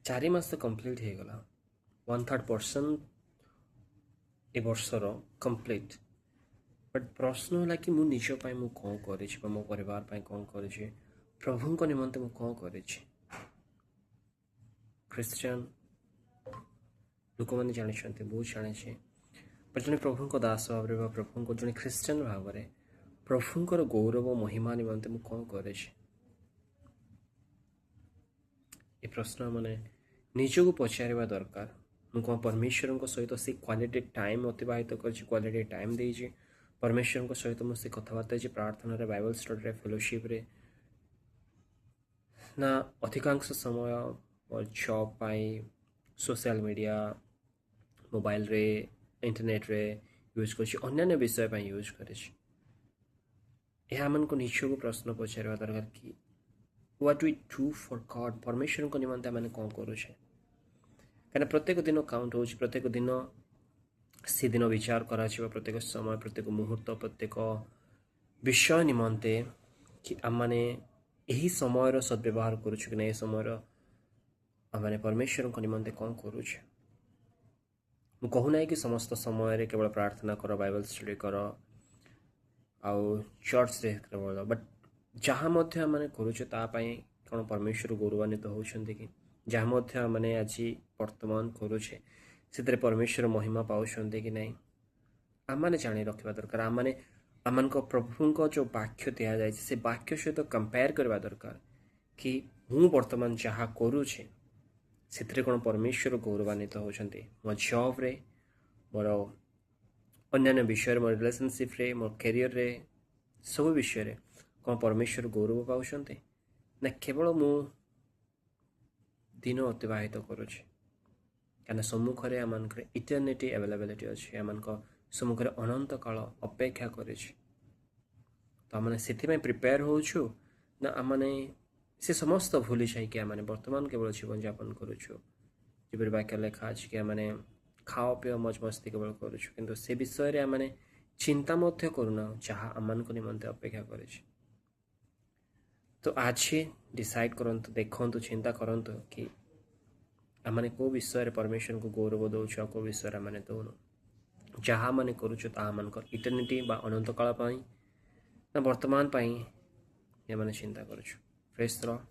4 ମାସ କମ୍ପ୍ଲିଟ୍ ହେଇଗଲା, 1/3% ଏ ବର୍ଷର କମ୍ପ୍ଲିଟ୍। ବଟ୍ ପ୍ରଶ୍ନ ହେଲା କି ମୁଁ ନିଜ ପାଇଁ ମୁଁ କ'ଣ କରିଛି ବା ମୋ ପରିବାର ପାଇଁ କ'ଣ କରିଛି, ପ୍ରଭୁଙ୍କ ନିମନ୍ତେ ମୁଁ କ'ଣ କରିଛି। ଖ୍ରୀଷ୍ଟିଆନ ଲୋକମାନେ ଜାଣିଛନ୍ତି, ବହୁତ ଜାଣିଛି, ବଟ୍ ଜଣେ ପ୍ରଭୁଙ୍କ ଦାସ ଭାବରେ ବା ପ୍ରଭୁଙ୍କ ଜଣେ ଖ୍ରୀଷ୍ଟିଆନ ଭାବରେ ପ୍ରଭୁଙ୍କର ଗୌରବ ମହିମା ନିମନ୍ତେ ମୁଁ କ'ଣ କରିଛି। ଏ ପ୍ରଶ୍ନ ମାନେ ନିଜକୁ ପଚାରିବା ଦରକାର। ମୁଁ କ'ଣ ପରମେଶ୍ୱରଙ୍କ ସହିତ ସେ କ୍ୱାଲିଟି ଟାଇମ୍ ଅତିବାହିତ କରିଛି, କ୍ୱାଲିଟି ଟାଇମ୍ ଦେଇଛି ପରମେଶ୍ୱରଙ୍କ ସହିତ। ମୁଁ ସେ କଥାବାର୍ତ୍ତା ହେଇଛି ପ୍ରାର୍ଥନାରେ, ବାଇବଲ୍ ଷ୍ଟଡ଼ିରେ, ଫେଲୋସିପ୍ରେ, ନା ଅଧିକାଂଶ ସମୟ ମୋ ଜବ୍ ପାଇଁ ସୋସିଆଲ ମିଡ଼ିଆ, ମୋବାଇଲରେ, ଇଣ୍ଟରନେଟ୍ରେ ୟୁଜ୍ କରିଛି, ଅନ୍ୟାନ୍ୟ ବିଷୟ ପାଇଁ ୟୁଜ୍ କରିଛି। ଏହା ଆମକୁ ନିଜକୁ ପ୍ରଶ୍ନ ପଚାରିବା ଦରକାର କି what we do for God, ପରମେଶ୍ୱରଙ୍କ ନିମନ୍ତେ ଆମେ କ'ଣ କରୁଛେ। କାହିଁକିନା ପ୍ରତ୍ୟେକ ଦିନ କାଉଣ୍ଟ ହେଉଛି, ପ୍ରତ୍ୟେକ ଦିନ ସେଦିନ ବିଚାର କରାଯିବ, ପ୍ରତ୍ୟେକ ସମୟ, ପ୍ରତ୍ୟେକ ମୁହୂର୍ତ୍ତ, ପ୍ରତ୍ୟେକ ବିଷୟ ନିମନ୍ତେ କି ଆମମାନେ ଏହି ସମୟର ସଦ୍ବ୍ୟବହାର କରୁଛୁ କି ନା, ଏ ସମୟର ଆମମାନେ ପରମେଶ୍ୱରଙ୍କ ନିମନ୍ତେ କ'ଣ କରୁଛେ। ମୁଁ କହୁନାହିଁ କି ସମସ୍ତ ସମୟରେ କେବଳ ପ୍ରାର୍ଥନା କର, ବାଇବଲ୍ ଷ୍ଟଡ଼ି କର ଆଉ ଚର୍ଚ୍ଚରେ କେବଳ, ବଟ୍ ଯାହା ମଧ୍ୟ ଆମେ କରୁଛେ ତା ପାଇଁ କ'ଣ ପରମେଶ୍ୱର ଗୌରବାନ୍ୱିତ ହେଉଛନ୍ତି କି। ଯାହା ମଧ୍ୟ ଆମେ ଆଜି ବର୍ତ୍ତମାନ କରୁଛେ ସେଥିରେ ପରମେଶ୍ୱର ମହିମା ପାଉଛନ୍ତି କି ନାହିଁ, ଆମମାନେ ଜାଣି ରଖିବା ଦରକାର। ଆମମାନଙ୍କ ପ୍ରଭୁଙ୍କ ଯେଉଁ ବାକ୍ୟ ଦିଆଯାଇଛି ସେ ବାକ୍ୟ ସହିତ କମ୍ପେୟାର କରିବା ଦରକାର କି ମୁଁ ବର୍ତ୍ତମାନ ଯାହା କରୁଛେ ସେଥିରେ କ'ଣ ପରମେଶ୍ୱର ଗୌରବାନ୍ୱିତ ହେଉଛନ୍ତି। ମୋ ଜବ୍ରେ, ମୋର ଅନ୍ୟାନ୍ୟ ବିଷୟରେ, ମୋ ରିଲେସନସିପ୍ରେ, ମୋ କ୍ୟାରିୟରରେ, ସବୁ ବିଷୟରେ କ'ଣ ପରମେଶ୍ୱର ଗୌରବ ପାଉଛନ୍ତି, ନା କେବଳ ମୁଁ ଦିନ ଅତିବାହିତ କରୁଛି। କାହିଁକିନା ସମ୍ମୁଖରେ ଆମମାନଙ୍କର ଇଟର୍ନିଟି ଆଭେଲେବିଲିଟି ଅଛି, ଆମମାନଙ୍କ ସମ୍ମୁଖରେ ଅନନ୍ତ କାଳ ଅପେକ୍ଷା କରିଛି। ତ ଆମେ ସେଥିପାଇଁ ପ୍ରିପେୟାର ହେଉଛୁ, ନା ଆମେ ସେ ସମସ୍ତ ଭୁଲି ଯାଇକି ଆମେ ବର୍ତ୍ତମାନ କେବଳ ଜୀବନଯାପନ କରୁଛୁ। ଯେପରି ବାକ୍ୟ ଲେଖା ଅଛି କି ଆମେ ଖାଅ ପିଅ ମଜ ମସ୍ତି କେବଳ କରୁଛୁ, କିନ୍ତୁ ସେ ବିଷୟରେ ଆମେ ଚିନ୍ତା ମଧ୍ୟ କରୁନାହୁଁ ଯାହା ଆମମାନଙ୍କ ନିମନ୍ତେ ଅପେକ୍ଷା କରିଛି। ତ ଆଜି ଡିସାଇଡ୍ କରନ୍ତୁ, ଦେଖନ୍ତୁ, ଚିନ୍ତା କରନ୍ତୁ କି ଆମେ କେଉଁ ବିଷୟରେ ପରମେଶ୍ୱରଙ୍କୁ ଗୌରବ ଦେଉଛୁ ଆଉ କେଉଁ ବିଷୟରେ ଆମେ ଦେଉନୁ। ଯାହା ଆମେ କରୁଛୁ ତାହା ଆମମାନଙ୍କର ଇଟର୍ନିଟି ବା ଅନନ୍ତ କାଳ ପାଇଁ, ନା ବର୍ତ୍ତମାନ ପାଇଁ ଏମାନେ ଚିନ୍ତା କରୁଛୁ। ପ୍ରେଜ୍ ଦ ଲର୍ଡ।